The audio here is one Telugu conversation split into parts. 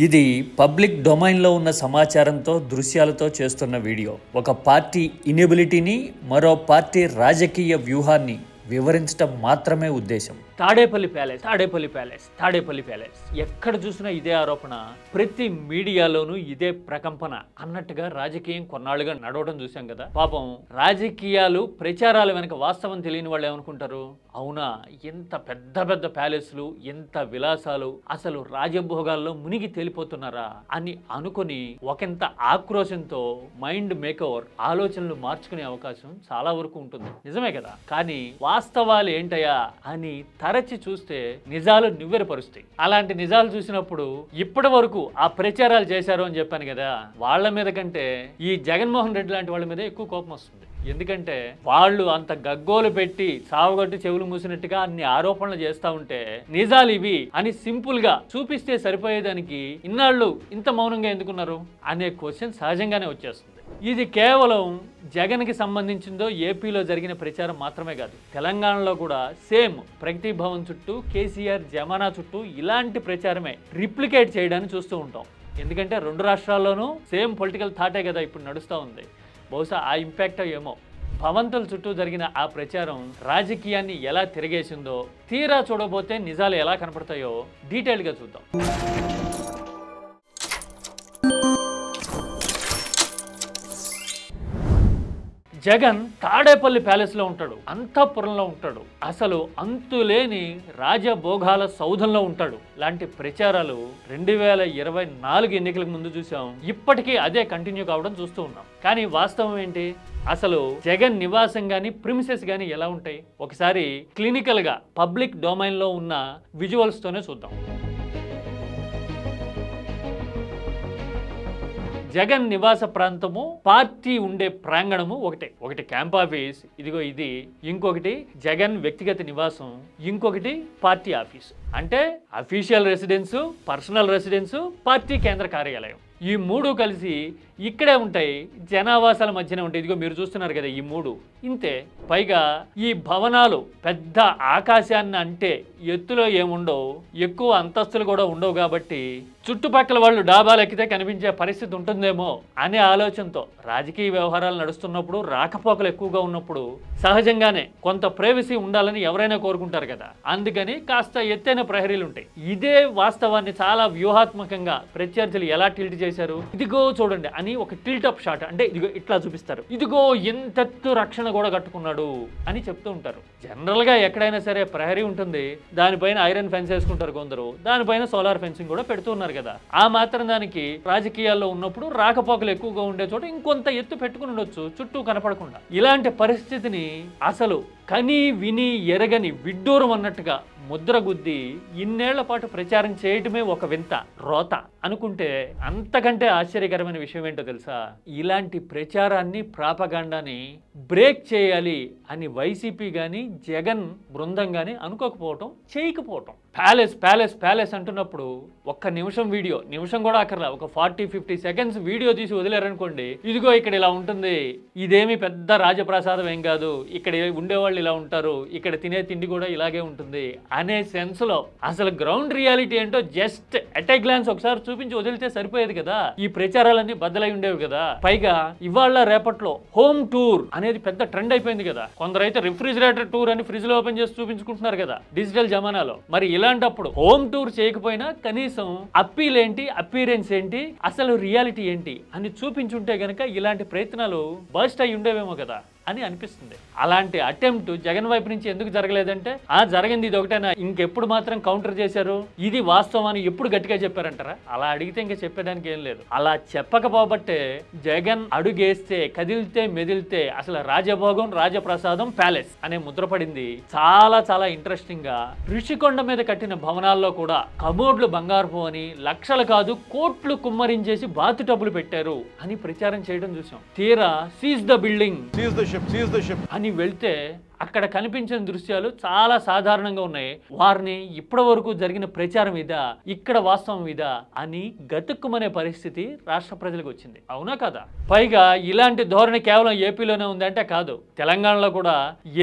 ఇది పబ్లిక్ డొమైన్లో ఉన్న సమాచారంతో దృశ్యాలతో చేస్తున్న వీడియో. ఒక పార్టీ ఇనెబిలిటీని మరో పార్టీ రాజకీయ వ్యూహాన్ని వివరించడం మాత్రమే ఉద్దేశం. తాడేపల్లి ప్యాలెస్ ఎక్కడ చూసినా ఇదే ఆరోపణ, ప్రతి మీడియాలోనూ ఇదే ప్రకంపన అన్నట్టుగా రాజకీయం కొన్నాళ్ళుగా నడవడం చూసాం కదా. పాపం రాజకీయాలు ప్రచారాల వెనక వాస్తవం తెలియని వాళ్ళు ఏమనుకుంటారు, అవునా ఎంత పెద్ద పెద్ద ప్యాలెస్లు, ఎంత విలాసాలు, అసలు రాజభోగాల్లో మునిగి తేలిపోతున్నారా అని అనుకుని ఒకంత ఆక్రోశంతో మైండ్ మేకవర్ ఆలోచనలు మార్చుకునే అవకాశం చాలా వరకు ఉంటుంది. నిజమే కదా. కానీ వాస్తవాలు ఏంటయా అని తరచి చూస్తే నిజాలు నివ్వెరపరుస్తాయి. అలాంటి నిజాలు చూసినప్పుడు ఇప్పటి వరకు ఆ ప్రచారాలు చేశారు అని చెప్పాను కదా, వాళ్ళ మీద కంటే ఈ జగన్మోహన్ రెడ్డి లాంటి వాళ్ళ మీద ఎక్కువ కోపం వస్తుంది. ఎందుకంటే వాళ్ళు అంత గగ్గోలు పెట్టి సావుగొట్టి చెవులు మూసినట్టుగా అన్ని ఆరోపణలు చేస్తా ఉంటే నిజాలు ఇవి అని సింపుల్ గా చూపిస్తే సరిపోయేదానికి ఇన్నాళ్ళు ఇంత మౌనంగా ఎందుకున్నారు అనే క్వశ్చన్ సహజంగానే వచ్చేస్తుంది. ఇది కేవలం జగన్కి సంబంధించిందో ఏపీలో జరిగిన ప్రచారం మాత్రమే కాదు, తెలంగాణలో కూడా సేమ్ ప్రగతి భవన్ చుట్టూ, కేసీఆర్ జమానా చుట్టూ ఇలాంటి ప్రచారమే రిప్లికేట్ చేయడాన్ని చూస్తూ ఉంటాం. ఎందుకంటే రెండు రాష్ట్రాల్లోనూ సేమ్ పొలిటికల్ థాటే కదా ఇప్పుడు నడుస్తూ ఉంది. బహుశా ఆ ఇంపాక్ట్ ఏమో భవంతుల చుట్టూ జరిగిన ఆ ప్రచారం రాజకీయాన్ని ఎలా తిరిగేసిందో, తీరా చూడబోతే నిజాలు ఎలా కనపడతాయో డీటెయిల్గా చూద్దాం. జగన్ తాడేపల్లి ప్యాలెస్లో ఉంటాడు, అంతఃపురంలో ఉంటాడు, అసలు అంతులేని రాజభోగాల సౌధంలో ఉంటాడు లాంటి ప్రచారాలు 2024 ఎన్నికలకు ముందు చూసాం. ఇప్పటికీ అదే కంటిన్యూ కావడం చూస్తూ ఉన్నాం. కానీ వాస్తవం ఏంటి, అసలు జగన్ నివాసం కానీ ప్రిమిసెస్ కానీ ఎలా ఉంటాయి ఒకసారి క్లినికల్గా పబ్లిక్ డొమైన్లో ఉన్న విజువల్స్తోనే చూద్దాం. జగన్ నివాస ప్రాంతము, పార్టీ ఉండే ప్రాంగణము ఒకటి క్యాంప్ ఆఫీస్, ఇదిగో ఇది, ఇంకొకటి జగన్ వ్యక్తిగత నివాసం, ఇంకొకటి పార్టీ ఆఫీస్. అంటే official residence, personal residence, party కేంద్ర కార్యాలయం. ఈ మూడు కలిసి ఇక్కడే ఉంటాయి, జనావాసాల మధ్యనే ఉంటాయి. ఇదిగో మీరు చూస్తున్నారు కదా ఈ మూడు, ఇంతే. పైగా ఈ భవనాలు పెద్ద ఆకాశాన్ని అంటే ఎత్తులో ఏముండవు, ఎక్కువ అంతస్తులు కూడా ఉండవు కాబట్టి చుట్టుపక్కల వాళ్ళు డాబాలు ఎక్కితే కనిపించే పరిస్థితి ఉంటుందేమో అనే ఆలోచనతో రాజకీయ వ్యవహారాలు నడుస్తున్నప్పుడు, రాకపోకలు ఎక్కువగా ఉన్నప్పుడు సహజంగానే కొంత ప్రైవసీ ఉండాలని ఎవరైనా కోరుకుంటారు కదా. అందుకని కాస్త ఎత్తైన ప్రహరీలు ఉంటాయి. ఇదే వాస్తవాన్ని చాలా వ్యూహాత్మకంగా ప్రత్యర్థులు ఎలా టిల్ట్ చేశారు, ఇదిగో చూడండి అని ఒక టిల్ట్ అప్ షాట్, అంటే ఇదిగో ఇట్లా చూపిస్తారు, ఇదిగో ఎంతెత్తు రక్షణ కూడా కట్టుకున్నాడు అని చెప్తూ ఉంటారు. జనరల్ గా ఎక్కడైనా సరే ప్రహరీ ఉంటుంది, దానిపైన ఐరన్ ఫెన్స్ వేసుకుంటారు కొందరు, దానిపైన సోలార్ ఫెన్సింగ్ కూడా పెడుతూ ఉన్నారు కదా. ఆ మాత్రం దానికి రాజకీయాల్లో ఉన్నప్పుడు రాకపోకలు ఎక్కువగా ఉండే చోట ఇంకొంత ఎత్తు పెట్టుకుని ఉండొచ్చు చుట్టూ కనపడకుండా. ఇలాంటి పరిస్థితిని అసలు కని విని ఎరగని విడ్డూరం అన్నట్టుగా ముద్రగుద్ది ఇన్నేళ్ల పాటు ప్రచారం చేయటమే ఒక వింత రోత అనుకుంటే అంతకంటే ఆశ్చర్యకరమైన విషయం ఏంటో తెలుసా, ఇలాంటి ప్రచారాన్ని, ప్రాపగాండాని బ్రేక్ చేయాలి అని వైసీపీ కానీ జగన్ బృందం కానీ అనుకోకపోవటం, చేయకపోవటం. ప్యాలెస్ అంటున్నప్పుడు ఒక్క నిమిషం వీడియో, నిమిషం కూడా అక్కర్లా, ఒక 40-50 సెకండ్స్ వీడియో తీసి వదిలేరనుకోండి, ఇదిగో ఇక్కడ ఇలా ఉంటుంది, ఇదేమి పెద్ద రాజప్రసాదం ఏం కాదు, ఇక్కడ ఉండేవాళ్ళు ఇలా ఉంటారు, ఇక్కడ తినే తిండి కూడా ఇలాగే ఉంటుంది అనే సెన్స్ లో అసలు గ్రౌండ్ రియాలిటీ ఏంటో జస్ట్ అట్ ఏ గ్లాన్స్ ఒకసారి చూపించి వదిలితే సరిపోయేది కదా. ఈ ప్రచారాలన్నీ బద్దలై ఉండేవి కదా. పైగా ఇవాళ రేపట్లో హోమ్ టూర్ అనేది పెద్ద ట్రెండ్ అయిపోయింది కదా. కొందరైతే రిఫ్రిజిరేటర్ టూర్ అని ఫ్రిడ్జ్ లో ఓపెన్ చేసి చూపించుకుంటున్నారు కదా డిజిటల్ జమానాలో. మరి ఇలాంటప్పుడు హోమ్ టూర్ చేయకపోయినా కనీసం అప్పీల్ ఏంటి, అపీరెన్స్ ఏంటి, అసలు రియాలిటీ ఏంటి అని చూపించుంటే గనక ఇలాంటి ప్రయత్నాలు బస్ట్ అయి ఉండేవేమో కదా అని అనిపిస్తుంది. అలాంటి అటెంప్ట్ జగన్ వైపు నుంచి ఎందుకు జరగలేదంటే, జరిగింది ఇది ఒకటేనా, ఇంకెప్పుడు మాత్రం కౌంటర్ చేశారు, ఇది వాస్తవాన్ని ఎప్పుడు గట్టిగా చెప్పారంటారా? అలా అడిగితే ఇంకా చెప్పేదానికి ఏం లేదు. అలా చెప్పకపోబట్టే జగన్ అడుగేస్తే, కదిలితే, మెదిలితే అసలు రాజభోగం, రాజప్రసాదం, ప్యాలెస్ అనే ముద్ర పడింది. చాలా చాలా ఇంట్రెస్టింగ్ గా ఋషికొండ మీద కట్టిన భవనాల్లో కూడా కమోడ్లు బంగారపు అని, లక్షలు కాదు కోట్లు కుమ్మరించేసి బాతు టబ్బులు పెట్టారు అని ప్రచారం చేయడం చూసాం. తీరా సీజ్ ద బిల్డింగ్ అని వెళ్తే అక్కడ కనిపించిన దృశ్యాలు చాలా సాధారణంగా ఉన్నాయి. వారిని ఇప్పటి వరకు జరిగిన ప్రచారం ఇదా, ఇక్కడ వాస్తవం ఇదా అని గతుక్కుమనే పరిస్థితి రాష్ట్ర ప్రజలకు వచ్చింది. అవునా కదా? పైగా ఇలాంటి ధోరణి కేవలం ఏపీలోనే ఉందంటే కాదు, తెలంగాణలో కూడా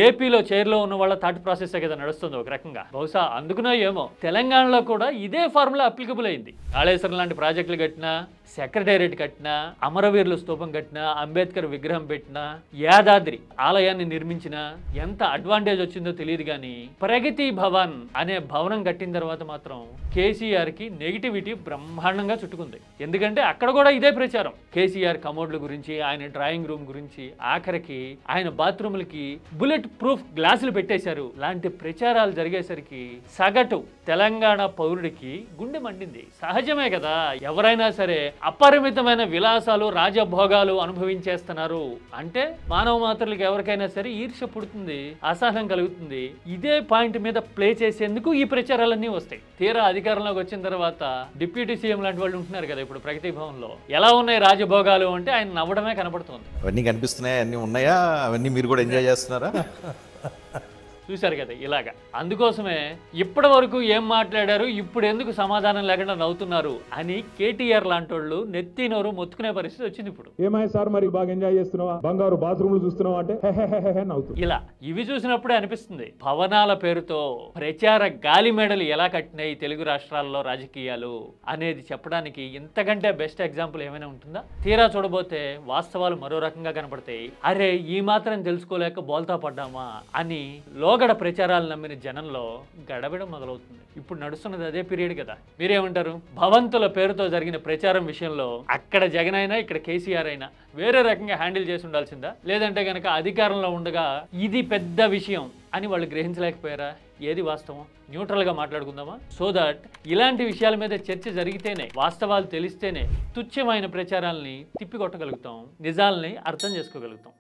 ఏపీలో చైర్లో ఉన్న వాళ్ళ థాట్ ప్రాసెస్ కదా నడుస్తుంది ఒక రకంగా. బహుశా అందుకునో ఏమో తెలంగాణలో కూడా ఇదే ఫార్ములా అప్లికబుల్ అయింది. కాళేశ్వరం లాంటి ప్రాజెక్టులు కట్టినా, సెక్రటేరియట్ కట్టినా, అమరవీరుల స్తూపం కట్టినా, అంబేద్కర్ విగ్రహం పెట్టినా, యాదాద్రి ఆలయాన్ని నిర్మించినా ఎంత అడ్వాంటేజ్ వచ్చిందో తెలియదు కానీ ప్రగతి భవన్ అనే భవనం కట్టిన తర్వాత మాత్రం కేసీఆర్ కి నెగిటివిటీ బ్రహ్మాండంగా చుట్టుకుంది. ఎందుకంటే అక్కడ కూడా ఇదే ప్రచారం. కేసీఆర్ కమోడ్ల గురించి, ఆయన డ్రాయింగ్ రూమ్ గురించి, ఆఖరికి ఆయన బాత్రూములకి బుల్లెట్ ప్రూఫ్ గ్లాసులు పెట్టేశారు లాంటి ప్రచారాలు జరిగేసరికి సగటు తెలంగాణ పౌరుడికి గుండె మండింది. సహజమే కదా, ఎవరైనా సరే అపరిమితమైన విలాసాలు, రాజభోగాలు అనుభవించేస్తున్నారు అంటే మానవ మాత్రులకు ఎవరికైనా సరే ఈర్ష్య పుడుతుంది, అసహనం కలుగుతుంది. ఇదే పాయింట్ మీద ప్లే చేసేందుకు ఈ ప్రచారాలన్నీ వస్తాయి. తీరా అధికారంలోకి వచ్చిన తర్వాత డిప్యూటీ సీఎం లాంటి వాళ్ళు ఉంటున్నారు కదా ఇప్పుడు ప్రగతి భవన్ లో. ఎలా ఉన్నాయి రాజభోగాలు అంటే ఆయన నవ్వడమే కనబడుతుంది. అవన్నీ కనిపిస్తున్నాయా, అన్నీ ఉన్నాయా, అవన్నీ మీరు కూడా ఎంజాయ్ చేస్తున్నారా? చూశారు కదా ఇలాగా. అందుకోసమే ఇప్పటి వరకు ఏం మాట్లాడారు, ఇప్పుడు ఎందుకు సమాధానం లేకుండా నవ్వుతున్నారు అని కేటీఆర్ లాంటి వాళ్ళు నెత్తి నోరు మొత్తుకునే పరిస్థితి వచ్చింది. ఇప్పుడు ఏమై సార్ మరి బాగా ఎంజాయ్ చేస్తున్నావా, బంగారు బాత్రూమ్లు చూస్తున్నావా అంటే నవ్వుతుంది. ఇలా ఇవి చూసినప్పుడే అనిపిస్తుంది భవనాల పేరుతో ప్రచార గాలి మేడలు ఎలా కట్టినాయి తెలుగు రాష్ట్రాల్లో రాజకీయాలు అనేది చెప్పడానికి ఇంతకంటే బెస్ట్ ఎగ్జాంపుల్ ఏమైనా ఉంటుందా? తీరా చూడబోతే వాస్తవాలు మరో రకంగా కనపడతాయి. అరే ఈ మాత్రం తెలుసుకోలేక బోల్తా పడ్డామా అని లోగడ ప్రచారాలు నమ్మిన జనంలో గడబిడ మొదలవుతుంది. ఇప్పుడు నడుస్తున్నది అదే పీరియడ్ కదా. మీరేమంటారు? భవంతుల పేరుతో జరిగిన ప్రచారం విషయంలో అక్కడ జగన్ అయినా ఇక్కడ కేసీఆర్ అయినా వేరే రకంగా హ్యాండిల్ చేసి ఉండాల్సిందా? లేదంటే గనక అధికారంలో ఉండగా ఇది పెద్ద విషయం అని వాళ్ళు గ్రహించలేకపోయారా? ఏది వాస్తవం? న్యూట్రల్గా మాట్లాడుకుందామా? సో దట్ ఇలాంటి విషయాల మీద చర్చ జరిగితేనే, వాస్తవాలు తెలిస్తేనే తుచ్చమైన ప్రచారాలని తిప్పికొట్టగలుగుతాం, నిజాలని అర్థం చేసుకోగలుగుతాం.